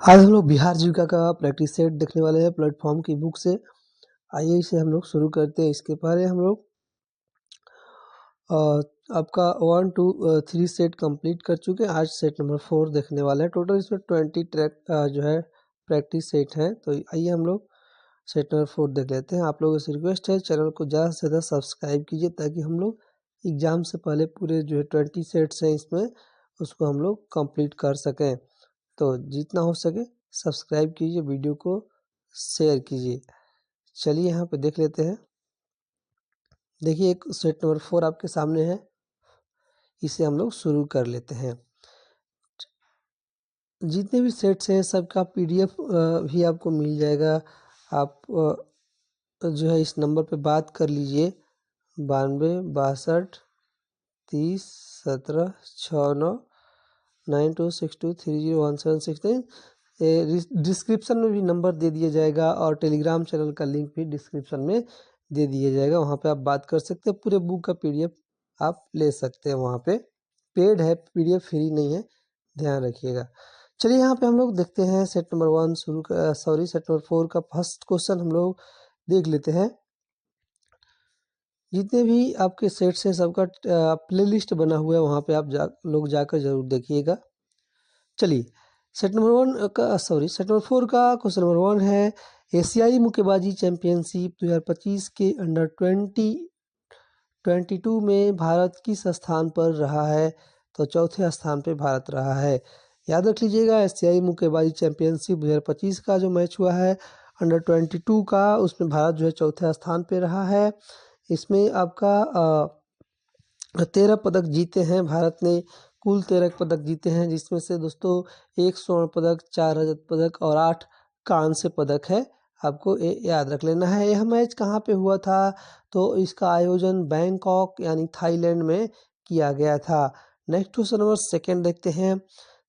आज हम लोग बिहार जीविका का प्रैक्टिस सेट देखने वाले हैं प्लेटफॉर्म की बुक से। आइए इसे हम लोग शुरू करते हैं। इसके पहले हम लोग आपका 1 2 3 सेट कंप्लीट कर चुके हैं। आज सेट नंबर 4 देखने वाले हैं। टोटल इसमें 20 ट्रैक जो है प्रैक्टिस सेट है। तो आइए हम लोग सेट नंबर 4 देख लेते हैं। आप लोगों से रिक्वेस्ट है चैनल को ज़्यादा से ज़्यादा सब्सक्राइब कीजिए ताकि हम लोग एग्ज़ाम से पहले पूरे जो है 20 सेट्स हैं इसमें उसको हम लोग कंप्लीट कर सकें। तो जितना हो सके सब्सक्राइब कीजिए, वीडियो को शेयर कीजिए। चलिए यहाँ पे देख लेते हैं। देखिए एक सेट नंबर 4 आपके सामने है, इसे हम लोग शुरू कर लेते हैं। जितने भी सेट्स हैं सबका PDF भी आपको मिल जाएगा। आप जो है इस नंबर पे बात कर लीजिए 92 62 30 17 69 9262301769। डिस्क्रिप्शन में भी नंबर दे दिया जाएगा और टेलीग्राम चैनल का लिंक भी डिस्क्रिप्शन में दे दिया जाएगा। वहाँ पे आप बात कर सकते हैं। पूरे बुक का PDF आप ले सकते हैं। वहाँ पे पेड है, PDF फ्री नहीं है, ध्यान रखिएगा। चलिए यहाँ पे हम लोग देखते हैं सेट नंबर 1 सेट नंबर 4 का फर्स्ट क्वेश्चन हम लोग देख लेते हैं। जितने भी आपके सेट्स हैं सबका प्लेलिस्ट बना हुआ है, वहाँ पे आप लोग जाकर जरूर देखिएगा। चलिए सेट नंबर 4 का क्वेश्चन नंबर 1 है, एशियाई मुक्केबाजी चैंपियनशिप 2025 के अंडर 22 में भारत किस स्थान पर रहा है? तो चौथे स्थान पे भारत रहा है। याद रख लीजिएगा एशियाई मुक्केबाजी चैंपियनशिप 2025 का जो मैच हुआ है अंडर 22 का, उसमें भारत जो है चौथे स्थान पे रहा है। इसमें आपका 13 पदक जीते हैं भारत ने, कुल 13 पदक जीते हैं, जिसमें से दोस्तों 1 स्वर्ण पदक, 4 रजत पदक और 8 कांस्य पदक है। आपको ये याद रख लेना है। यह मैच कहाँ पे हुआ था? तो इसका आयोजन बैंकॉक यानी थाईलैंड में किया गया था। नेक्स्ट क्वेश्चन नंबर 2 देखते हैं।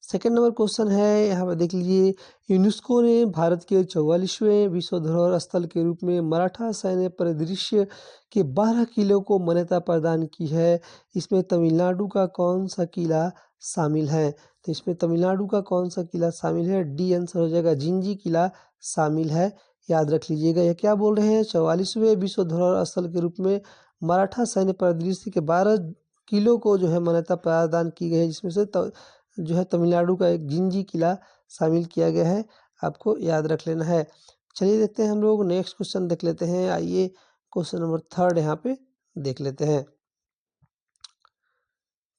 सेकेंड नंबर क्वेश्चन है, यहाँ पे देख लीजिए, यूनेस्को ने भारत के 44वें विश्व धरोहर स्थल के रूप में मराठा सैन्य परिदृश्य के 12 किलों को मान्यता प्रदान की है। इसमें तमिलनाडु का कौन सा किला शामिल है? तो इसमें तमिलनाडु का कौन सा किला शामिल है? डी आंसर हो जाएगा, जिंजी किला शामिल है। याद रख लीजिएगा। यह क्या बोल रहे हैं? 44वें विश्व धरोहर स्थल के रूप में मराठा सैन्य परिदृश्य के 12 किलो को जो है मान्यता प्रदान की गई है, जिसमें से जो है तमिलनाडु का एक जिंजी किला शामिल किया गया है। आपको याद रख लेना है। चलिए देखते हैं हम लोग नेक्स्ट क्वेश्चन देख लेते हैं। आइए क्वेश्चन नंबर 3 यहाँ पे देख लेते हैं।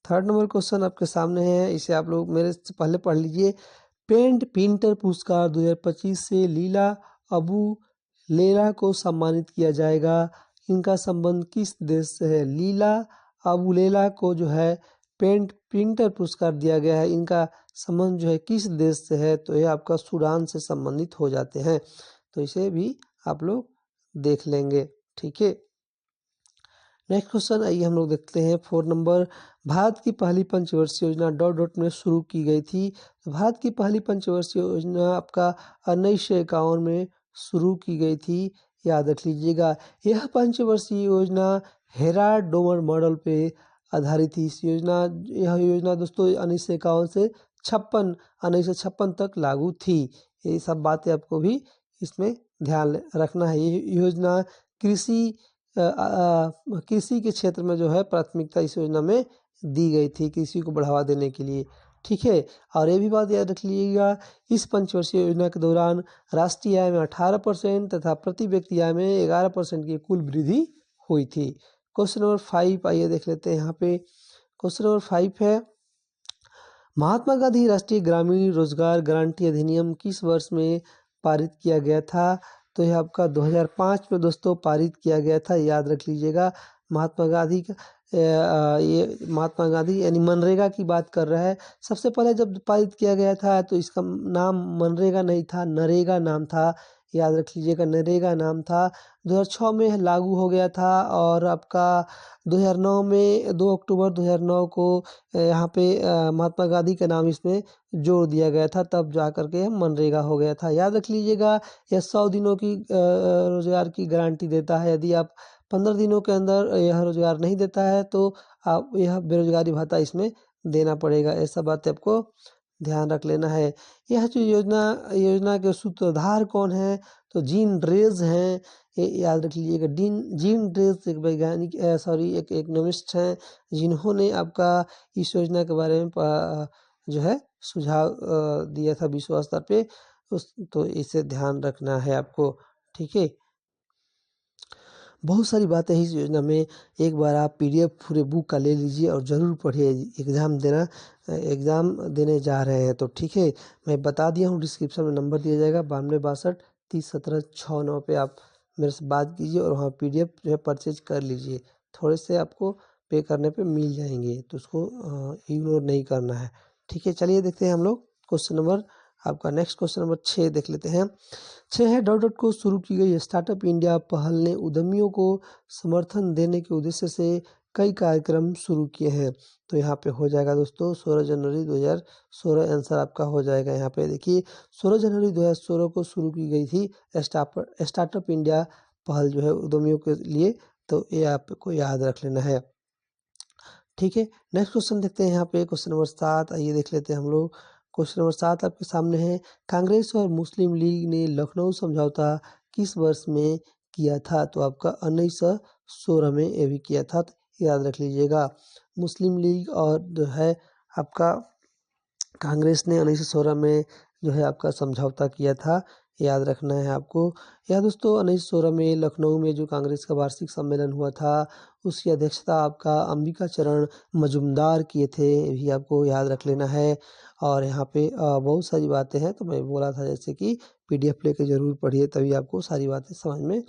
थर्ड नंबर क्वेश्चन आपके सामने है, इसे आप लोग मेरे से पहले पढ़ लीजिए। पेंट पिंटर पुरस्कार 2025 से लीला अबू लेला को सम्मानित किया जाएगा। इनका संबंध किस देश से है? लीला अबू लेला को जो है पेंट पिंटर पुरस्कार दिया गया है, इनका संबंध जो है किस देश से है? तो ये आपका सूडान से संबंधित हो जाते हैं। तो इसे भी आप लोग देख लेंगे, ठीक है। नेक्स्ट क्वेश्चन आइए हम लोग देखते हैं 4 नंबर। भारत की पहली पंचवर्षीय योजना डॉट डॉट में शुरू की गई थी। तो भारत की पहली पंचवर्षीय योजना आपका 1951 में शुरू की गई थी। याद रख लीजिएगा। यह पंचवर्षीय योजना हेराल्ड डोमर मॉडल पे आधारित थी। यह योजना दोस्तों 1951 से 1956 तक लागू थी। ये सब बातें आपको भी इसमें ध्यान रखना है। ये योजना कृषि के क्षेत्र में जो है प्राथमिकता इस योजना में दी गई थी, कृषि को बढ़ावा देने के लिए, ठीक है। और ये भी बात याद रख लीजिएगा, इस पंचवर्षीय योजना के दौरान राष्ट्रीय आय में 18% तथा प्रति व्यक्ति आय में 11% की कुल वृद्धि हुई थी। क्वेश्चन नंबर 5 आइए देख लेते हैं। यहाँ पे क्वेश्चन नंबर 5 है, महात्मा गांधी राष्ट्रीय ग्रामीण रोजगार गारंटी अधिनियम किस वर्ष में पारित किया गया था? तो यह आपका 2005 में दोस्तों पारित किया गया था। याद रख लीजिएगा। महात्मा गांधी का ये महात्मा गांधी यानी मनरेगा की बात कर रहा है। सबसे पहले जब पारित किया गया था तो इसका नाम मनरेगा नहीं था, नरेगा नाम था। याद रख लीजिएगा, नरेगा नाम था। 2006 में लागू हो गया था और आपका 2009 में 2 अक्टूबर 2009 को यहाँ पे महात्मा गांधी का नाम इसमें जोड़ दिया गया था, तब जा करके मनरेगा हो गया था। याद रख लीजिएगा, यह 100 दिनों की रोजगार की गारंटी देता है। यदि आप 15 दिनों के अंदर यह रोजगार नहीं देता है तो आप यह बेरोजगारी भत्ता इसमें देना पड़ेगा। ऐसा बात आपको ध्यान रख लेना है। यह जो योजना के सूत्रधार कौन है, तो जीन ड्रेज हैं, ये याद रख लीजिएगा। जीन ड्रेज एक वैज्ञानिक एक इकोनॉमिस्ट हैं, जिन्होंने आपका इस योजना के बारे में जो है सुझाव दिया था विश्व स्तर पे, तो इसे ध्यान रखना है आपको, ठीक है। बहुत सारी बातें हैं इस योजना में, एक बार आप पीडीएफ पूरे बुक का ले लीजिए और ज़रूर पढ़िए, एग्ज़ाम देने जा रहे हैं तो, ठीक है। मैं बता दिया हूँ, डिस्क्रिप्शन में नंबर दिया जाएगा 9262301769 पे आप मेरे से बात कीजिए और वहाँ पीडीएफ जो है परचेज कर लीजिए। थोड़े से आपको पे करने पे मिल जाएंगे, तो उसको इग्नोर नहीं करना है, ठीक है। चलिए देखते हैं हम लोग क्वेश्चन नंबर, आपका नेक्स्ट क्वेश्चन नंबर 6 देख लेते हैं। 6 है, डॉट को शुरू की गई स्टार्टअप इंडिया पहल ने उद्यमियों को समर्थन देने के उद्देश्य से कई कार्यक्रम शुरू किए हैं। तो यहाँ पे हो जाएगा दोस्तों 16 जनवरी 2016 आंसर आपका हो जाएगा। यहाँ पे देखिए 16 जनवरी 2016 को शुरू की गई थी स्टार्टअप इंडिया पहल जो है उद्यमियों के लिए, तो ये आपको याद रख लेना है, ठीक है। नेक्स्ट क्वेश्चन देखते हैं यहाँ पे क्वेश्चन नंबर 7, आइए देख लेते हैं हम लोग। क्वेश्चन नंबर 7 आपके सामने है, कांग्रेस और मुस्लिम लीग ने लखनऊ समझौता किस वर्ष में किया था, तो आपका 1916 में ये भी किया था, तो याद रख लीजिएगा। मुस्लिम लीग और जो है आपका कांग्रेस ने 1916 में जो है आपका समझौता किया था, याद रखना है आपको। यह दोस्तों 1916 में लखनऊ में जो कांग्रेस का वार्षिक सम्मेलन हुआ था, उसकी अध्यक्षता आपका अंबिका चरण मजुमदार किए थे, ये भी आपको याद रख लेना है। और यहाँ पे बहुत सारी बातें हैं, तो मैं बोला था जैसे कि पीडीएफ लेके ज़रूर पढ़िए, तभी आपको सारी बातें समझ में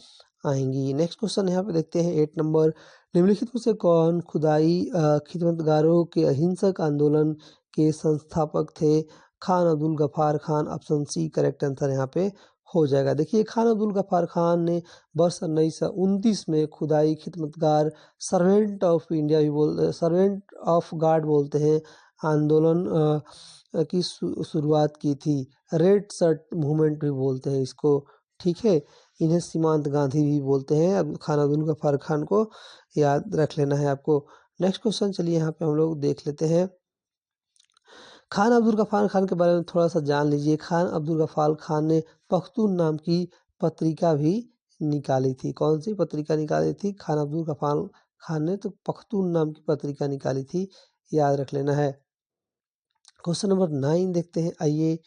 आएंगी। नेक्स्ट क्वेश्चन यहाँ पे देखते हैं 8 नंबर, निम्नलिखित में से कौन खुदाई खिदमतगारों के अहिंसक आंदोलन के संस्थापक थे? Khan Abdul Ghaffar Khan, option C correct answer यहाँ पे हो जाएगा। देखिए खान अब्दुल गफ्फार खान ने वर्ष 1929 में खुदाई खिदमतगार सर्वेंट ऑफ इंडिया भी सर्वेंट ऑफ गॉड बोलते हैं आंदोलन की शुरुआत की थी। रेड शर्ट मूवमेंट भी बोलते हैं इसको, ठीक है। इन्हें सीमांत गांधी भी बोलते हैं। अब खान अब्दुल गफ्फार खान को याद रख लेना है आपको। नेक्स्ट क्वेश्चन चलिए यहाँ पे हम लोग देख लेते हैं। खान अब्दुल गफ्फार खान के बारे में थोड़ा सा जान लीजिए। खान अब्दुल गफ्फार खान ने पख्तून नाम की पत्रिका भी निकाली थी। कौन सी पत्रिका निकाली थी? खान अब्दुल गफ्फार खान ने तो पख्तून नाम की पत्रिका निकाली थी, याद रख लेना है। क्वेश्चन नंबर 9 देखते हैं, आइए।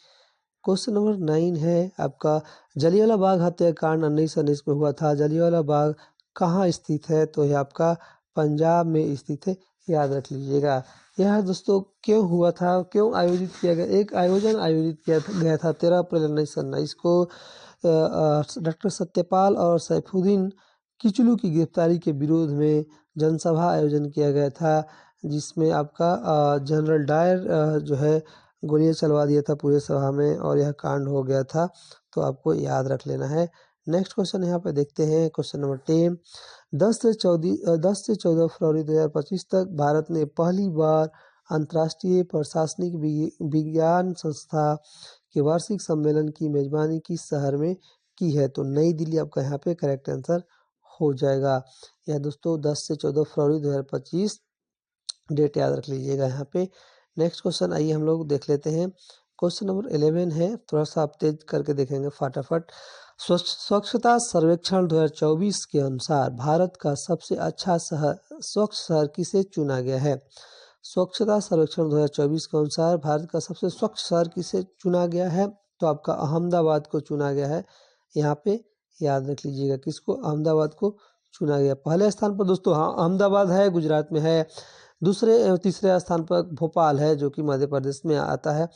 क्वेश्चन नंबर 9 है आपका, जलियांवाला बाग हत्याकांड 1919 में हुआ था। जलियांवाला बाग कहाँ स्थित है? तो यह आपका पंजाब में स्थित है, याद रख लीजिएगा। यह दोस्तों क्यों हुआ था, क्यों आयोजित किया गया? एक आयोजन आयोजित किया गया था 13 अप्रैल 1919 को। डॉक्टर सत्यपाल और सैफुद्दीन किचलू की गिरफ्तारी के विरोध में जनसभा आयोजन किया गया था, जिसमें आपका जनरल डायर जो है गोलियां चलवा दिया था पूरे सभा में, और यह कांड हो गया था, तो आपको याद रख लेना है। नेक्स्ट क्वेश्चन यहाँ पे देखते हैं, क्वेश्चन नंबर 10। 10 से 14 फरवरी 2025 तक भारत ने पहली बार अंतर्राष्ट्रीय प्रशासनिक विज्ञान संस्था के वार्षिक सम्मेलन की मेजबानी किस शहर में की है? तो नई दिल्ली आपका यहाँ पे करेक्ट आंसर हो जाएगा। यह दोस्तों 10 से 14 फरवरी 2025 डेट याद रख लीजिएगा यहाँ पे। नेक्स्ट क्वेश्चन आइए हम लोग देख लेते हैं। क्वेश्चन नंबर 11 है, थोड़ा सा आप तेज करके देखेंगे फटाफट। स्वच्छता सर्वेक्षण 2024 के अनुसार भारत का सबसे अच्छा स्वच्छ शहर किसे चुना गया है? स्वच्छता सर्वेक्षण 2024 के अनुसार भारत का सबसे स्वच्छ शहर किसे चुना गया है? तो आपका अहमदाबाद को चुना गया है। यहाँ पे याद रख लीजिएगा, किसको? अहमदाबाद को चुना गया। पहले स्थान पर दोस्तों हाँ अहमदाबाद है, गुजरात में है। तीसरे स्थान पर भोपाल है, जो कि मध्य प्रदेश में आता है।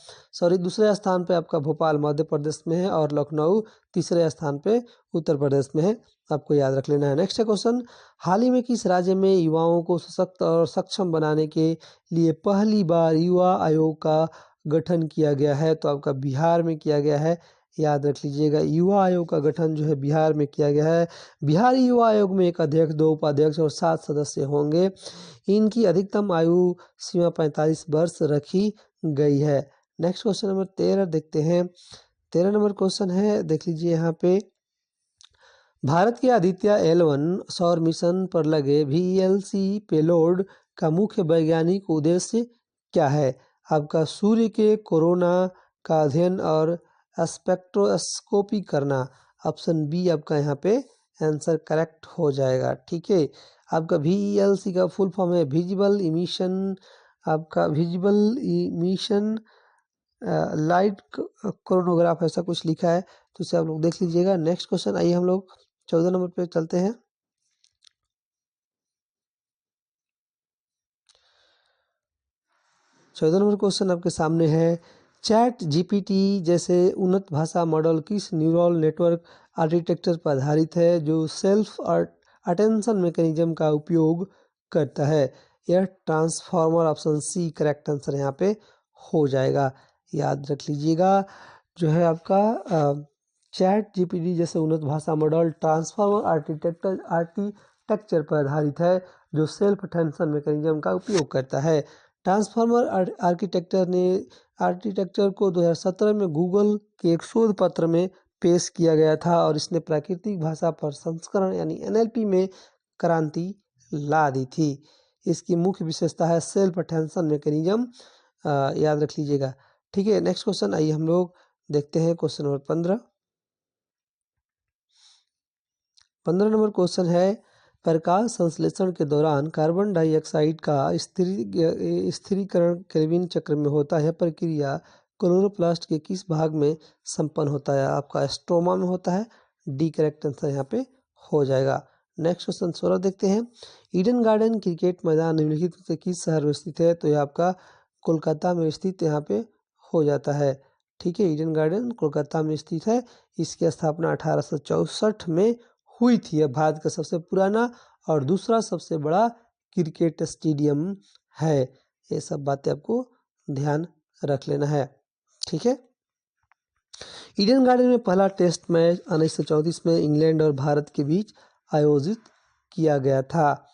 दूसरे स्थान पे आपका भोपाल मध्य प्रदेश में है, और लखनऊ तीसरे स्थान पे उत्तर प्रदेश में है, आपको याद रख लेना है। नेक्स्ट क्वेश्चन, हाल ही में किस राज्य में युवाओं को सशक्त और सक्षम बनाने के लिए पहली बार युवा आयोग का गठन किया गया है? तो आपका बिहार में किया गया है, याद रख लीजिएगा। युवा आयोग का गठन जो है बिहार में किया गया है। बिहारी युवा आयोग में एक अध्यक्ष, 2 उपाध्यक्ष और 7 सदस्य होंगे। इनकी अधिकतम आयु सीमा 45 वर्ष रखी गई है। नेक्स्ट क्वेश्चन नंबर 13 देखते हैं। 13 नंबर क्वेश्चन है, देख लीजिए यहाँ पे, भारत के आदित्य L1 सौर मिशन पर लगे VLC पेलोड का मुख्य वैज्ञानिक उद्देश्य क्या है? आपका सूर्य के कोरोना का अध्ययन और स्पेक्ट्रोस्कोपी करना। ऑप्शन बी आपका यहाँ पे आंसर करेक्ट हो जाएगा। ठीक है, आपका VELC का फुल फॉर्म है विजिबल इमिशन, आपका विजिबल इमिशन लाइट कोरोनोग्राफ, ऐसा कुछ लिखा है, तो इसे आप लोग देख लीजिएगा। नेक्स्ट क्वेश्चन, आइए हम लोग 14 नंबर पे चलते हैं। 14 नंबर क्वेश्चन आपके सामने है, चैट GPT जैसे उन्नत भाषा मॉडल किस न्यूरल नेटवर्क आर्किटेक्चर पर आधारित है जो सेल्फ अटेंशन मैकेनिज्म का उपयोग करता है? यह transformer, option C correct answer यहाँ पे हो जाएगा। याद रख लीजिएगा, जो है आपका चैट GPT जैसे उन्नत भाषा मॉडल ट्रांसफॉर्मर आर्किटेक्चर पर आधारित है जो सेल्फ अटेंशन मैकेनिज्म का उपयोग करता है। ट्रांसफॉर्मर आर्किटेक्चर को 2017 में गूगल के एक शोध पत्र में पेश किया गया था और इसने प्राकृतिक भाषा प्रसंस्करण यानी NLP में क्रांति ला दी थी। इसकी मुख्य विशेषता है सेल्फ अटेंशन मैकेनिज्म, याद रख लीजिएगा। ठीक है, नेक्स्ट क्वेश्चन, आइए हम लोग देखते हैं क्वेश्चन नंबर 15। 15 नंबर क्वेश्चन है, प्रकाश संश्लेषण के दौरान कार्बन डाइऑक्साइड का स्थिरीकरण केल्विन चक्र में होता है। प्रक्रिया क्लोरोप्लास्ट के किस भाग में संपन्न होता है? आपका स्ट्रोमा में होता है। डी करेक्ट आंसर यहाँ पे हो जाएगा। नेक्स्ट क्वेश्चन 16 देखते हैं, ईडन गार्डन क्रिकेट मैदान निम्नलिखित में से किस शहर में स्थित है? तो यह आपका कोलकाता में स्थित यहाँ पे हो जाता है। ठीक है, ईडन गार्डन कोलकाता में स्थित है। इसकी स्थापना 1864 में हुई थी। यह भारत का सबसे पुराना और दूसरा सबसे बड़ा क्रिकेट स्टेडियम है। ये सब बातें आपको ध्यान रख लेना है। ठीक है, ईडन गार्डन में पहला टेस्ट मैच 1934 में इंग्लैंड और भारत के बीच आयोजित किया गया था।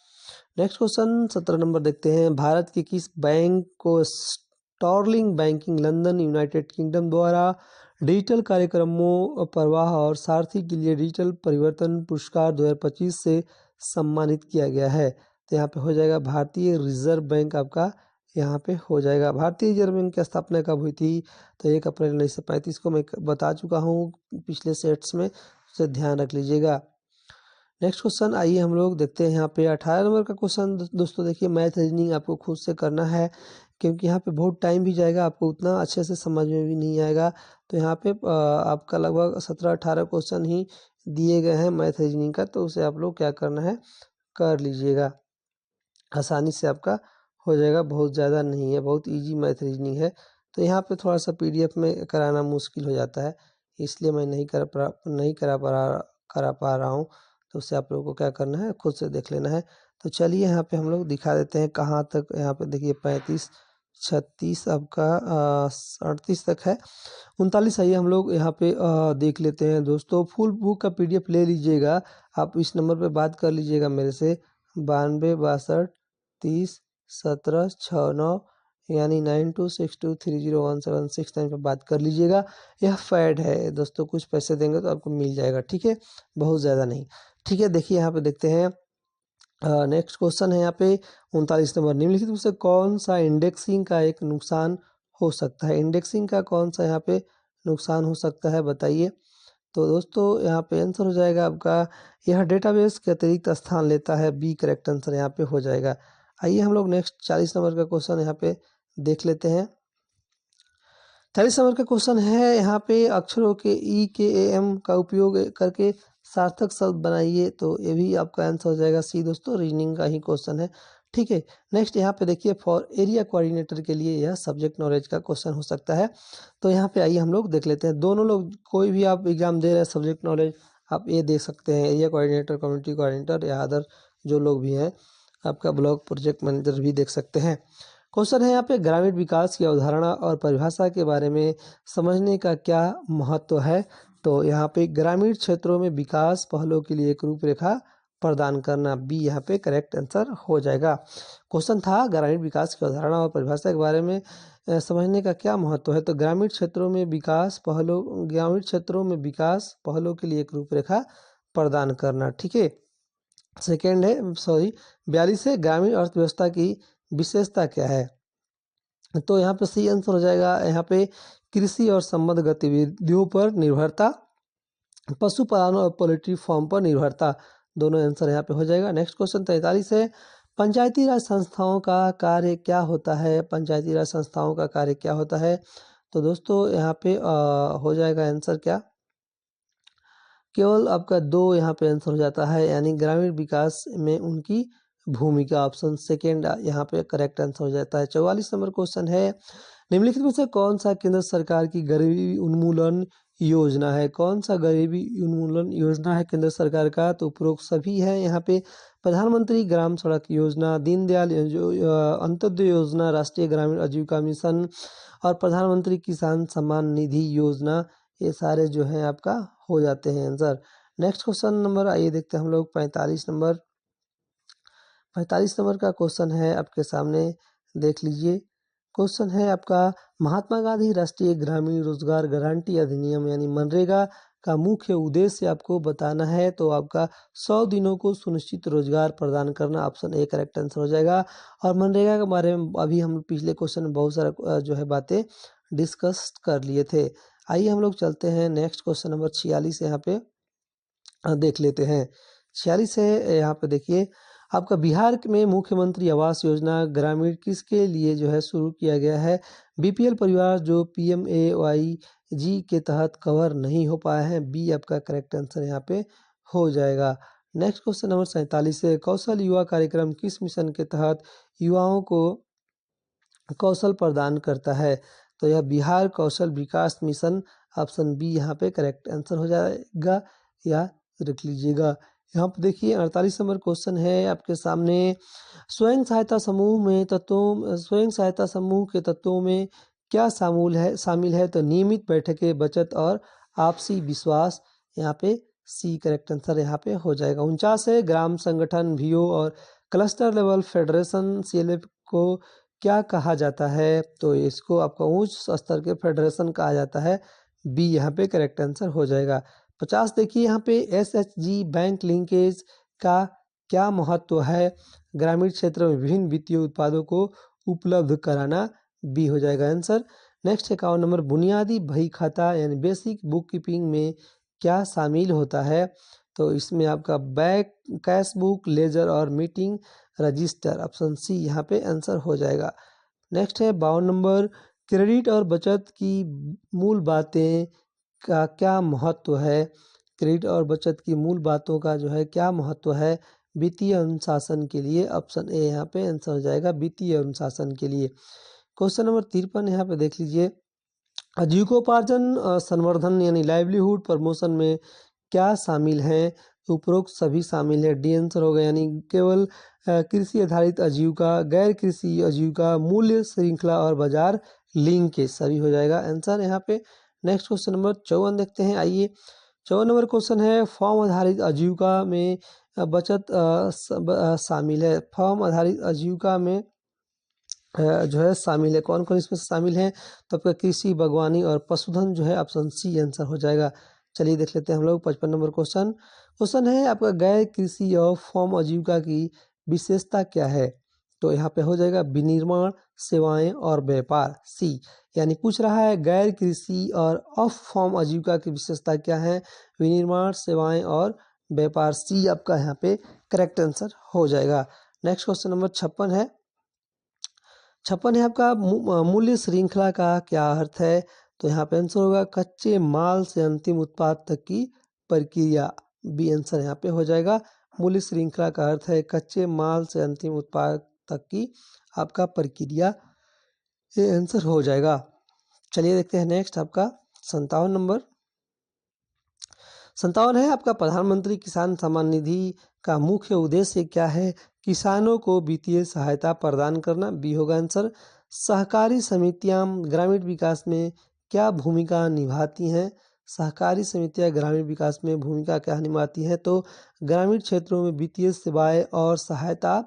नेक्स्ट क्वेश्चन 17 नंबर देखते हैं, भारत के किस बैंक को Sterling banking London United Kingdom द्वारा डिजिटल कार्यक्रमों प्रवाह और सारथी के लिए डिजिटल परिवर्तन पुरस्कार 2025 से सम्मानित किया गया है? तो यहाँ पे हो जाएगा भारतीय रिजर्व बैंक, आपका यहाँ पे हो जाएगा। भारतीय रिजर्व बैंक की स्थापना कब हुई थी? तो 1 अप्रैल 1935 को मैं बता चुका हूँ पिछले सेट्स में, उसे ध्यान रख लीजिएगा। नेक्स्ट क्वेश्चन, आइए हम लोग देखते हैं यहाँ पे 18 नंबर का क्वेश्चन। दोस्तों देखिए, मैथ रीजनिंग आपको खुद से करना है क्योंकि यहाँ पे बहुत टाइम भी जाएगा, आपको उतना अच्छे से समझ में भी नहीं आएगा। तो यहाँ पे आपका लगभग 17-18 क्वेश्चन ही दिए गए हैं मैथ रीजनिंग का, तो उसे आप लोग क्या करना है, कर लीजिएगा, आसानी से आपका हो जाएगा। बहुत ज़्यादा नहीं है, बहुत ईजी मैथ रीजनिंग है। तो यहाँ पे थोड़ा सा PDF में कराना मुश्किल हो जाता है, इसलिए मैं नहीं करा पा रहा हूँ। तो उससे आप लोगों को क्या करना है, खुद से देख लेना है। तो चलिए यहाँ पे हम लोग दिखा देते हैं कहाँ तक। यहाँ पे देखिए 35, 36 आपका 38 तक है, 39। आइए हम लोग यहाँ पे देख लेते हैं। दोस्तों फुल बुक का PDF ले लीजिएगा, आप इस नंबर पे बात कर लीजिएगा मेरे से, 92 62 30 17 69, यानी 9262301769 पे बात कर लीजिएगा। यह फैड है दोस्तों, कुछ पैसे देंगे तो आपको मिल जाएगा। ठीक है, बहुत ज़्यादा नहीं। ठीक है, देखिए यहाँ पे देखते हैं। नेक्स्ट क्वेश्चन है यहाँ पे 39 नंबर, निम्नलिखित में से कौन सा इंडेक्सिंग का एक नुकसान हो सकता है? इंडेक्सिंग का कौन सा यहाँ पे नुकसान हो सकता है, बताइए। तो दोस्तों यहाँ पे आंसर हो जाएगा आपका, यह डेटाबेस के अतिरिक्त स्थान लेता है। बी करेक्ट आंसर यहाँ पे हो जाएगा। आइए हम लोग नेक्स्ट 40 नंबर का क्वेश्चन यहाँ पे देख लेते हैं। 40 नंबर का क्वेश्चन है, यहाँ पे अक्षरों के EKAM का उपयोग करके सार्थक शब्द बनाइए। तो ये भी आपका आंसर हो जाएगा सी। दोस्तों रीजनिंग का ही क्वेश्चन है। ठीक है, नेक्स्ट यहाँ पे देखिए, फॉर एरिया कोऑर्डिनेटर के लिए यह सब्जेक्ट नॉलेज का क्वेश्चन हो सकता है। तो यहाँ पे आइए हम लोग देख लेते हैं। दोनों लोग, कोई भी आप एग्जाम दे रहे हैं सब्जेक्ट नॉलेज, आप ये दे सकते हैं, एरिया कोऑर्डिनेटर, कम्युनिटी कोऑर्डिनेटर या अदर जो लोग भी हैं, आपका ब्लॉक प्रोजेक्ट मैनेजर भी देख सकते हैं। क्वेश्चन है यहाँ पे, ग्रामीण विकास की अवधारणा और परिभाषा के बारे में समझने का क्या महत्व है? तो यहाँ पे ग्रामीण क्षेत्रों में विकास पहलों के लिए एक रूपरेखा प्रदान करना। बी यहाँ पे करेक्ट आंसर हो जाएगा। क्वेश्चन था ग्रामीण विकास की अवधारणा और परिभाषा के बारे में समझने का क्या महत्व है? तो ग्रामीण क्षेत्रों में विकास पहलों के लिए एक रूपरेखा प्रदान करना। ठीक है, सेकेंड है, 42 है, ग्रामीण अर्थव्यवस्था की विशेषता क्या है? तो यहाँ पे सी आंसर हो जाएगा। यहाँ पे कृषि और संबद्ध गतिविधियों पर निर्भरता, पशुपालन और पोल्ट्री फार्म पर निर्भरता, दोनों आंसर यहाँ पे हो जाएगा। नेक्स्ट क्वेश्चन 43 है, पंचायती राज संस्थाओं का कार्य क्या होता है? पंचायती राज संस्थाओं का कार्य क्या होता है? तो दोस्तों यहाँ पे हो जाएगा आंसर क्या, केवल आपका दो यहाँ पे आंसर हो जाता है, यानी ग्रामीण विकास में उनकी भूमिका, ऑप्शन सेकेंड यहाँ पे करेक्ट आंसर हो जाता है। 44 नंबर क्वेश्चन है, निम्नलिखित में से कौन सा केंद्र सरकार की गरीबी उन्मूलन योजना है? कौन सा गरीबी उन्मूलन योजना है केंद्र सरकार का? तो उपरोक्त सभी है यहाँ पे, प्रधानमंत्री ग्राम सड़क योजना, दीनदयाल अंत्योदय योजना, राष्ट्रीय ग्रामीण आजीविका मिशन और प्रधानमंत्री किसान सम्मान निधि योजना, ये सारे जो है आपका हो जाते हैं आंसर। नेक्स्ट क्वेश्चन नंबर आइए देखते हैं हम लोग 45 नंबर। 45 नंबर का क्वेश्चन है आपके सामने, देख लीजिए। क्वेश्चन है आपका, महात्मा गांधी राष्ट्रीय ग्रामीण रोजगार गारंटी अधिनियम यानी मनरेगा का मुख्य उद्देश्य आपको बताना है। तो आपका 100 दिनों को सुनिश्चित रोजगार प्रदान करना, ऑप्शन ए करेक्ट आंसर हो जाएगा। और मनरेगा के बारे में अभी हम पिछले क्वेश्चन में बहुत सारा जो है बातें डिस्कस कर लिए थे। आइए हम लोग चलते हैं नेक्स्ट क्वेश्चन नंबर 46 यहाँ पे देख लेते हैं। 46 है यहाँ पे, देखिए आपका बिहार में मुख्यमंत्री आवास योजना ग्रामीण किसके लिए जो है शुरू किया गया है? बीपीएल परिवार जो PMAY जी के तहत कवर नहीं हो पाए हैं, बी आपका करेक्ट आंसर यहाँ पे हो जाएगा। नेक्स्ट क्वेश्चन नंबर 47 है, कौशल युवा कार्यक्रम किस मिशन के तहत युवाओं को कौशल प्रदान करता है? तो यह Bihar Kaushal Vikas mission, option B यहाँ पे करेक्ट आंसर हो जाएगा, या रख लीजिएगा। यहाँ पे देखिए 48 नंबर क्वेश्चन है आपके सामने, स्वयं सहायता समूह के तत्वों में क्या शामिल है? तो नियमित बैठकें, बचत और आपसी विश्वास, यहाँ पे सी करेक्ट आंसर यहाँ पे हो जाएगा। 49 है, ग्राम संगठन VO और क्लस्टर लेवल फेडरेशन CLF को क्या कहा जाता है? तो इसको आपका उच्च स्तर के फेडरेशन कहा जाता है, बी यहाँ पे करेक्ट आंसर हो जाएगा। 50 देखिए यहाँ पे, SHG बैंक लिंकेज का क्या महत्व है? ग्रामीण क्षेत्र में विभिन्न वित्तीय उत्पादों को उपलब्ध कराना, बी हो जाएगा आंसर। नेक्स्ट 51 नंबर, बुनियादी बही खाता यानी बेसिक बुक कीपिंग में क्या शामिल होता है? तो इसमें आपका बैंक, कैश बुक, लेजर और मीटिंग रजिस्टर, ऑप्शन सी यहाँ पे आंसर हो जाएगा। नेक्स्ट है 52 नंबर, क्रेडिट और बचत की मूल बातें का क्या महत्व है? क्रेडिट और बचत की मूल बातों का जो है क्या महत्व है वित्तीय अनुशासन के लिए? ऑप्शन ए यहाँ पे आंसर हो जाएगा, वित्तीय अनुशासन के लिए। क्वेश्चन नंबर 53 यहाँ पे देख लीजिए, आजीविकोपार्जन संवर्धन यानी लाइवलीहुड प्रमोशन में क्या शामिल है? उपरोक्त सभी शामिल है, डी आंसर होगा, यानी केवल कृषि आधारित आजीविका, गैर कृषि आजीविका, मूल्य श्रृंखला और बाजार लिंकेज, सभी हो जाएगा आंसर यहाँ पे। नेक्स्ट क्वेश्चन नंबर 54 देखते हैं, आइए। 54 नंबर क्वेश्चन है, फॉर्म आधारित आजीविका में बचत शामिल है। फॉर्म आधारित आजीविका में जो है शामिल है, कौन कौन इसमें शामिल है? तो आपका कृषि, बागवानी और पशुधन जो है, ऑप्शन सी आंसर हो जाएगा। चलिए देख लेते हैं हम लोग 55 नंबर क्वेश्चन है आपका, गैर कृषि और फॉर्म आजीविका की विशेषता क्या है? तो यहाँ पे हो जाएगा विनिर्माण, सेवाएं और व्यापार, सी। यानी पूछ रहा है गैर कृषि और ऑफ फॉर्म आजीविका की विशेषता क्या है? विनिर्माण, सेवाएं और व्यापार, सी आपका यहाँ पे करेक्ट आंसर हो जाएगा। नेक्स्ट क्वेश्चन नंबर 56 है। 56 है आपका, मूल्य श्रृंखला का क्या अर्थ है? तो यहाँ पे आंसर होगा कच्चे माल से अंतिम उत्पाद तक की प्रक्रिया, बी आंसर यहाँ पे हो जाएगा। मूल्य श्रृंखला का अर्थ है कच्चे माल से अंतिम उत्पाद तक की आपका प्रक्रिया, ये आंसर हो जाएगा। चलिए देखते हैं नेक्स्ट आपका 57 नंबर। 57 है आपका, प्रधानमंत्री किसान सम्मान निधि का मुख्य उद्देश्य क्या है? किसानों को वित्तीय सहायता प्रदान करना, बी होगा आंसर। सहकारी समितियां ग्रामीण विकास में क्या भूमिका निभाती हैं? सहकारी समितियां ग्रामीण विकास में भूमिका क्या निभाती हैं? तो ग्रामीण क्षेत्रों में वित्तीय सेवाएं और सहायता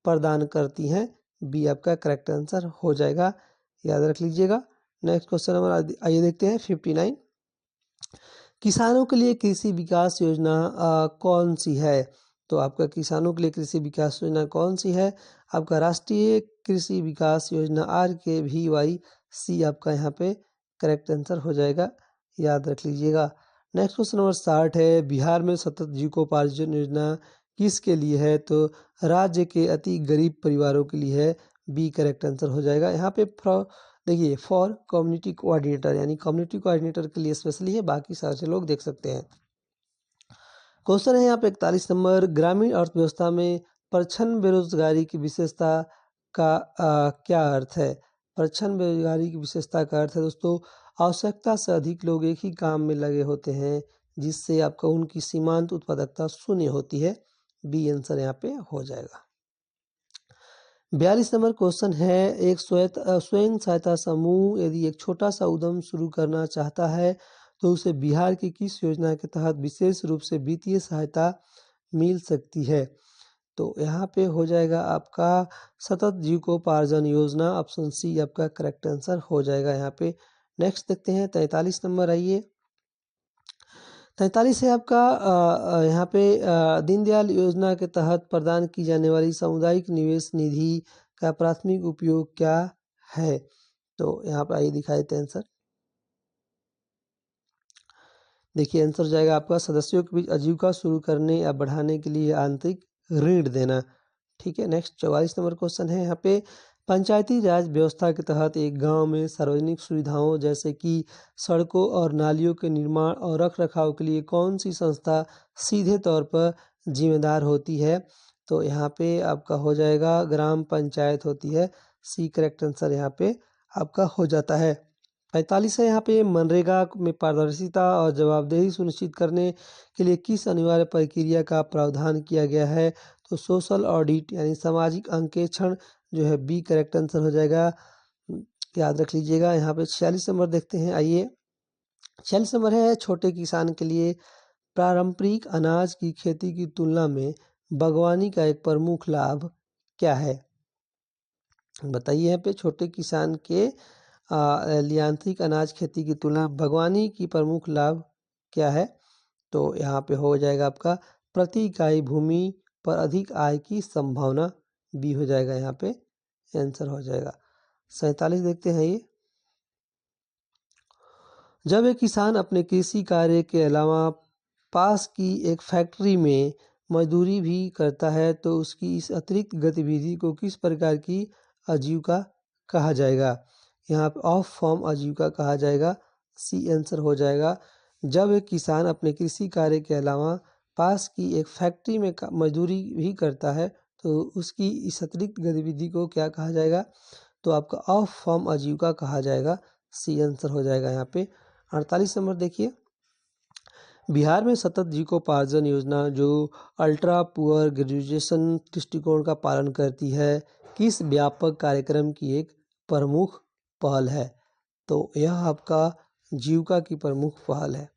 प्रदान करती हैं, बी आपका करेक्ट आंसर हो जाएगा, याद रख लीजिएगा। नेक्स्ट क्वेश्चन नंबर आइए देखते हैं 59, किसानों के लिए कृषि विकास योजना कौन सी है? तो आपका किसानों के लिए कृषि विकास योजना कौन सी है? आपका राष्ट्रीय कृषि विकास योजना RKVYC आपका यहाँ पे करेक्ट आंसर हो जाएगा, याद रख लीजिएगा। नेक्स्ट क्वेश्चन नंबर 60 है, बिहार में सतत जीविकोपार्जन योजना किसके लिए है? तो राज्य के अति गरीब परिवारों के लिए है, बी करेक्ट आंसर हो जाएगा। यहाँ पे देखिए फॉर कम्युनिटी कोऑर्डिनेटर, यानी कम्युनिटी कोऑर्डिनेटर के लिए स्पेशली है, बाकी सारे लोग देख सकते हैं। क्वेश्चन है यहाँ पे 41 नंबर, ग्रामीण अर्थव्यवस्था में प्रच्छन्न बेरोजगारी की विशेषता का क्या अर्थ है? प्रच्छन्न बेरोजगारी की विशेषता का अर्थ है दोस्तों, आवश्यकता से अधिक लोग एक ही काम में लगे होते हैं, जिससे आपका उनकी सीमांत उत्पादकता शून्य होती है, बी आंसर यहाँ पे हो जाएगा। 42 नंबर क्वेश्चन है, एक स्वयं सहायता समूह यदि एक छोटा सा उद्यम शुरू करना चाहता है तो उसे बिहार की किस योजना के तहत विशेष रूप से वित्तीय सहायता मिल सकती है? तो यहाँ पे हो जाएगा आपका सतत जीविकोपार्जन योजना, ऑप्शन सी आपका करेक्ट आंसर हो जाएगा यहाँ पे। नेक्स्ट देखते हैं 43 नंबर, आइए 43 है आपका यहाँ पे दीनदयाल योजना के तहत प्रदान की जाने वाली सामुदायिक निवेश निधि का प्राथमिक उपयोग क्या है? तो यहाँ पर आइए दिखाई देते हैं आंसर। देखिए आंसर जाएगा आपका सदस्यों के बीच आजीविका शुरू करने या बढ़ाने के लिए आंतरिक ऋण देना। ठीक है, नेक्स्ट 44 नंबर क्वेश्चन है यहाँ पे, पंचायती राज व्यवस्था के तहत एक गांव में सार्वजनिक सुविधाओं जैसे कि सड़कों और नालियों के निर्माण और रख रखाव के लिए कौन सी संस्था सीधे तौर पर जिम्मेदार होती है? तो यहाँ पे आपका हो जाएगा ग्राम पंचायत होती है, सी करेक्ट आंसर यहाँ पे आपका हो जाता है। 45 है यहाँ पे, मनरेगा में पारदर्शिता और जवाबदेही सुनिश्चित करने के लिए किस अनिवार्य प्रक्रिया का प्रावधान किया गया है? तो सोशल ऑडिट यानी सामाजिक अंकेक्षण जो है, बी करेक्ट आंसर हो जाएगा, याद रख लीजिएगा। यहाँ पे 46 नंबर देखते हैं, आइए 46 नंबर है, छोटे किसान के लिए पारंपरिक अनाज की खेती की तुलना में बागवानी का एक प्रमुख लाभ क्या है? बताइए यहाँ पे छोटे किसान के यांत्रिक अनाज खेती की तुलना बागवानी की प्रमुख लाभ क्या है? तो यहाँ पे हो जाएगा आपका प्रति इकाई भूमि पर अधिक आय की संभावना, बी हो जाएगा यहाँ पे आंसर हो जाएगा। 47 देखते हैं, ये जब एक किसान अपने कृषि कार्य के अलावा पास की एक फैक्ट्री में मजदूरी भी करता है तो उसकी इस अतिरिक्त गतिविधि को किस प्रकार की आजीविका कहा जाएगा? यहाँ पे ऑफ फॉर्म आजीविका कहा जाएगा, सी आंसर हो जाएगा। जब एक किसान अपने कृषि कार्य के अलावा पास की एक फैक्ट्री में मजदूरी भी करता है तो उसकी इस अतिरिक्त गतिविधि को क्या कहा जाएगा? तो आपका ऑफ फॉर्म आजीविका कहा जाएगा, सी आंसर हो जाएगा यहाँ पे। 48 नंबर देखिए, बिहार में सतत जीविकोपार्जन योजना जो अल्ट्रा पुअर ग्रेजुएशन दृष्टिकोण का पालन करती है, किस व्यापक कार्यक्रम की एक प्रमुख पहल है? तो यह आपका जीविका की प्रमुख पहल है।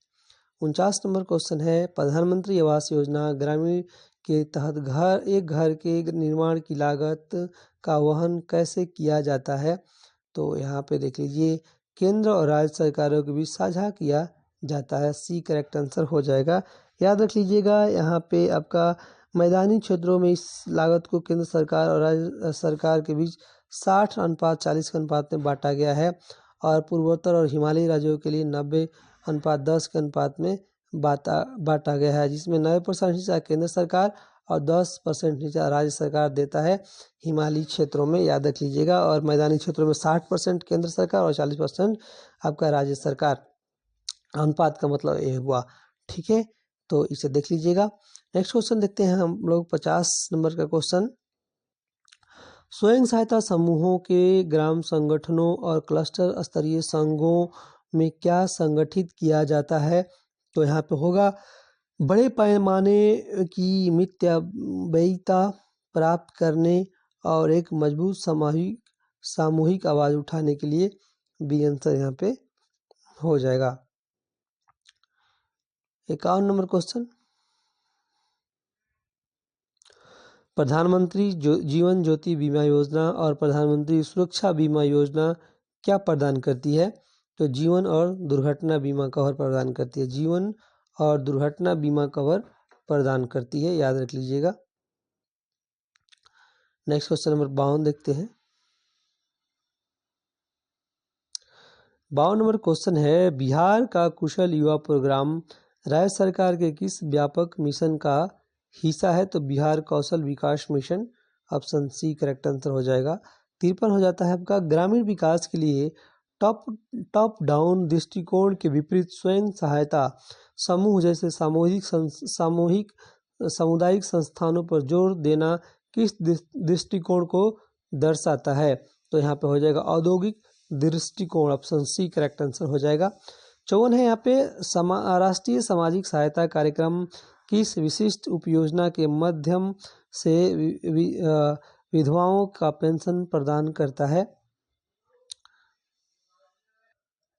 49 नंबर क्वेश्चन है, प्रधानमंत्री आवास योजना ग्रामीण के तहत एक घर के निर्माण की लागत का वहन कैसे किया जाता है? तो यहाँ पे देख लीजिए केंद्र और राज्य सरकारों के बीच साझा किया जाता है, सी करेक्ट आंसर हो जाएगा। याद रख लीजिएगा यहाँ पे आपका मैदानी क्षेत्रों में इस लागत को केंद्र सरकार और राज्य सरकार के बीच 60:40 के अनुपात में बांटा गया है और पूर्वोत्तर और हिमालयी राज्यों के लिए 90:10 के अनुपात में बांटा गया है, जिसमें 90% हिस्सा केंद्र सरकार और 10% हिस्सा राज्य सरकार देता है हिमालयी क्षेत्रों में, याद रख लीजिएगा। और मैदानी क्षेत्रों में 60% केंद्र सरकार और 40% आपका राज्य सरकार, अनुपात का मतलब ये हुआ। ठीक है, तो इसे देख लीजिएगा। नेक्स्ट क्वेश्चन देखते हैं हम लोग 50 नंबर का क्वेश्चन, स्वयं सहायता समूहों के ग्राम संगठनों और क्लस्टर स्तरीय संघों में क्या संगठित किया जाता है? तो यहाँ पे होगा बड़े पैमाने की मितव्ययिता प्राप्त करने और एक मजबूत सामूहिक आवाज उठाने के लिए, बी आंसर यहाँ पे हो जाएगा। 51 नंबर क्वेश्चन, प्रधानमंत्री जीवन ज्योति बीमा योजना और प्रधानमंत्री सुरक्षा बीमा योजना क्या प्रदान करती है? तो जीवन और दुर्घटना बीमा कवर प्रदान करती है, जीवन और दुर्घटना बीमा कवर प्रदान करती है, याद रख लीजिएगा। नेक्स्ट क्वेश्चन नंबर 52 देखते हैं। 52 नंबर क्वेश्चन है, बिहार का कुशल युवा प्रोग्राम राज्य सरकार के किस व्यापक मिशन का हिस्सा है? तो Bihar Kaushal Vikas mission, option C correct answer हो जाएगा। 53 हो जाता है आपका, ग्रामीण विकास के लिए टॉप डाउन दृष्टिकोण के विपरीत स्वयं सहायता समूह जैसे सामुदायिक संस्थानों पर जोर देना किस दृष्टिकोण को दर्शाता है? तो यहाँ पे हो जाएगा औद्योगिक दृष्टिकोण, ऑप्शन सी करेक्ट आंसर हो जाएगा। 54 है यहाँ पे, राष्ट्रीय सामाजिक सहायता कार्यक्रम किस विशिष्ट उपयोजना के माध्यम से विधवाओं का पेंशन प्रदान करता है?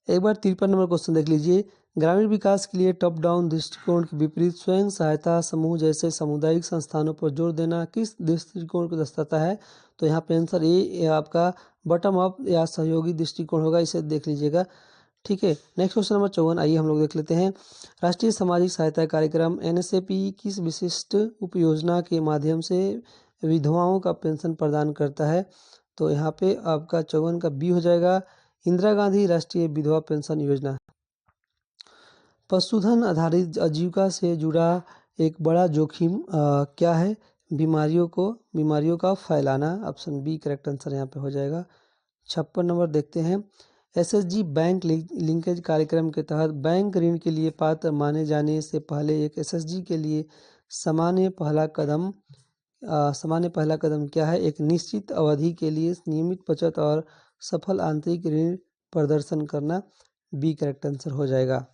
एक बार 53 नंबर क्वेश्चन देख लीजिए, ग्रामीण विकास के लिए टॉप डाउन दृष्टिकोण के विपरीत स्वयं सहायता समूह जैसे सामुदायिक संस्थानों पर जोर देना किस दृष्टिकोण को दर्शाता है? तो यहाँ पे आंसर ए आपका बटम अप या सहयोगी दृष्टिकोण होगा, इसे देख लीजिएगा। ठीक है, नेक्स्ट क्वेश्चन नंबर 54 आइए हम लोग देख लेते हैं। राष्ट्रीय सामाजिक सहायता कार्यक्रम NSAP किस विशिष्ट उपयोजना के माध्यम से विधवाओं का पेंशन प्रदान करता है? तो यहाँ पे आपका 54 का बी हो जाएगा, इंदिरा गांधी राष्ट्रीय विधवा पेंशन योजना। पशुधन आधारित आजीविका से जुड़ा एक बड़ा जोखिम क्या है? बीमारियों का फैलाना, ऑप्शन बी करेक्ट आंसर यहाँ पे हो जाएगा। 56 नंबर देखते हैं, SSG बैंक लिंकेज कार्यक्रम के तहत बैंक ऋण के लिए पात्र माने जाने से पहले एक SSG के लिए सामान्य पहला कदम क्या है? एक निश्चित अवधि के लिए नियमित बचत और सफल आंतरिक ऋण प्रदर्शन करना, बी करेक्ट आंसर हो जाएगा।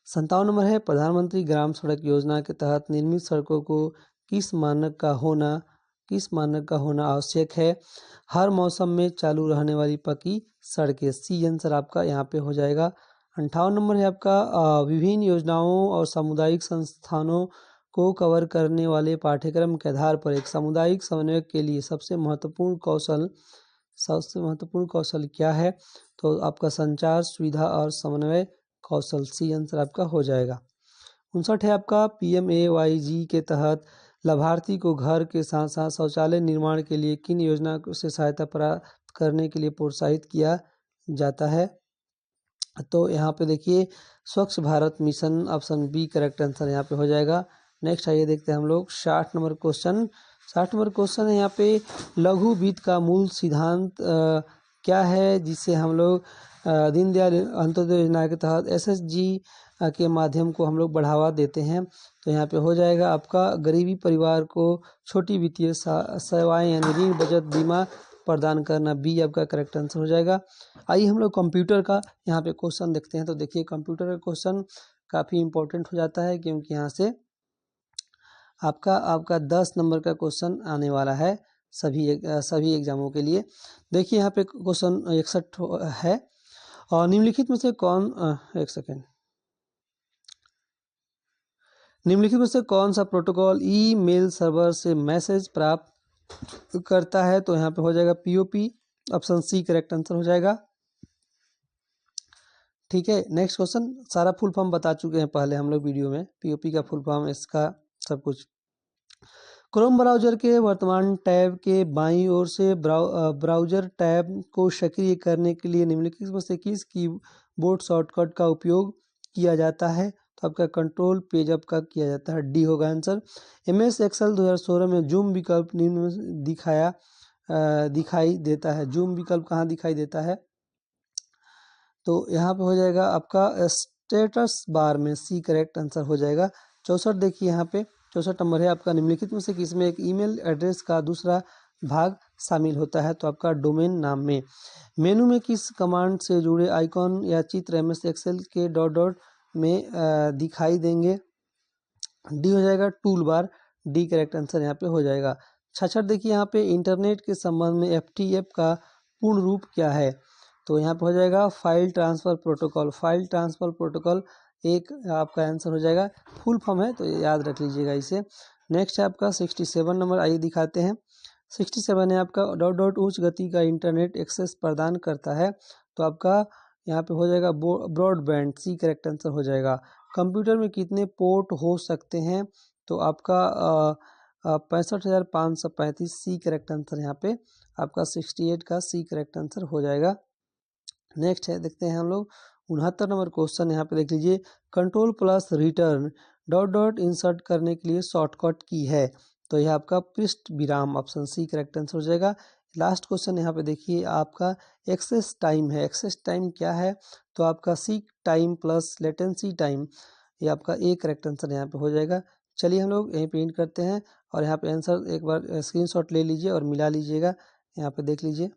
57 नंबर है, प्रधानमंत्री ग्राम सड़क योजना के तहत निर्मित सड़कों को किस मानक का होना आवश्यक है? हर मौसम में चालू रहने वाली पक्की सड़कें, सी आंसर आपका यहाँ पे हो जाएगा। 58 नंबर है आपका, विभिन्न योजनाओं और सामुदायिक संस्थानों को कवर करने वाले पाठ्यक्रम के आधार पर एक सामुदायिक समन्वयक के लिए सबसे महत्वपूर्ण कौशल क्या है? तो आपका संचार, सुविधा और समन्वय कौशल, सी आंसर आपका हो जाएगा। 59 है आपका, PMAYG के तहत लाभार्थी को घर के साथ साथ शौचालय निर्माण के लिए किन योजना से सहायता प्राप्त करने के लिए प्रोत्साहित किया जाता है? तो यहाँ पे देखिए Swachh Bharat mission, option B correct answer यहाँ पे हो जाएगा। नेक्स्ट आइए देखते हैं हम लोग 60 नंबर क्वेश्चन। 60 नंबर क्वेश्चन है यहाँ पे, लघु वित्त का मूल सिद्धांत क्या है जिससे हम लोग दीनदयाल अंत्योदय योजना के तहत SSG के माध्यम को हम लोग बढ़ावा देते हैं? तो यहाँ पे हो जाएगा आपका, गरीबी परिवार को छोटी वित्तीय सेवाएं यानी ऋण, बचत, बीमा प्रदान करना, बी आपका करेक्ट आंसर हो जाएगा। आइए हम लोग कंप्यूटर का यहाँ पे क्वेश्चन देखते हैं। तो देखिए कंप्यूटर का क्वेश्चन काफ़ी इंपॉर्टेंट हो जाता है क्योंकि यहाँ से आपका 10 नंबर का क्वेश्चन आने वाला है सभी एग्जामों के लिए। देखिए यहाँ पे क्वेश्चन 61 है, और निम्नलिखित में से कौन सा प्रोटोकॉल ईमेल सर्वर से मैसेज प्राप्त करता है? तो यहाँ पे हो जाएगा POP, option C correct answer हो जाएगा। ठीक है, नेक्स्ट क्वेश्चन, सारा फुल फॉर्म बता चुके हैं पहले हम लोग वीडियो में, POP का फुल फॉर्म, इसका सब कुछ। क्रोम ब्राउज़र के वर्तमान टैब के बाईं ओर से ब्राउज़र टैब को सक्रिय करने के लिए निम्नलिखित में से किस कीबोर्ड शॉर्टकट का उपयोग किया जाता है? तो आपका कंट्रोल पेज अप का किया जाता है, डी होगा आंसर। MS Excel 2016 में जूम विकल्प निम्न में दिखाई देता है। जूम विकल्प कहाँ दिखाई देता है? तो यहाँ पे हो जाएगा आपका स्टेटस बार में, सी करेक्ट आंसर हो जाएगा। 64 देखिए यहाँ पे 64 नंबर है आपका, निम्नलिखित में से किसमें एक ईमेल एड्रेस का दूसरा भाग शामिल होता है? तो आपका डोमेन नाम में। मेनू में किस कमांड से जुड़े आइकॉन या चित्र MS Excel के डॉट में दिखाई देंगे? डी हो जाएगा tool bar, D correct answer यहाँ पे हो जाएगा। 66 देखिए यहाँ पे, इंटरनेट के संबंध में FTP का पूर्ण रूप क्या है? तो यहाँ पे हो जाएगा file transfer protocol, file transfer protocol एक आपका आंसर हो जाएगा। फुल फॉर्म है तो याद रख लीजिएगा इसे। नेक्स्ट है आपका 67 नंबर, आइए दिखाते हैं। 67 है आपका, डॉट उच्च गति का इंटरनेट एक्सेस प्रदान करता है? तो आपका यहाँ पे हो जाएगा ब्रॉडबैंड, सी करेक्ट आंसर हो जाएगा। कंप्यूटर में कितने पोर्ट हो सकते हैं? तो आपका 65,535 सी करेक्ट आंसर यहाँ पे आपका 68 का सी करेक्ट आंसर हो जाएगा। नेक्स्ट है, देखते हैं हम लोग 69 नंबर क्वेश्चन। यहाँ पे देख लीजिए, control plus return dot dot insert करने के लिए शॉर्टकट की है। तो यह आपका पृष्ठ विराम, ऑप्शन सी करेक्ट आंसर हो जाएगा। लास्ट क्वेश्चन यहाँ पे देखिए, आपका एक्सेस टाइम है। एक्सेस टाइम क्या है? तो आपका seek time plus latency time, ये आपका ए करेक्ट आंसर यहाँ पे हो जाएगा। चलिए हम लोग यहीं पे एंड करते हैं और यहाँ पे आंसर एक बार स्क्रीनशॉट ले लीजिए और मिला लीजिएगा। यहाँ पे देख लीजिए।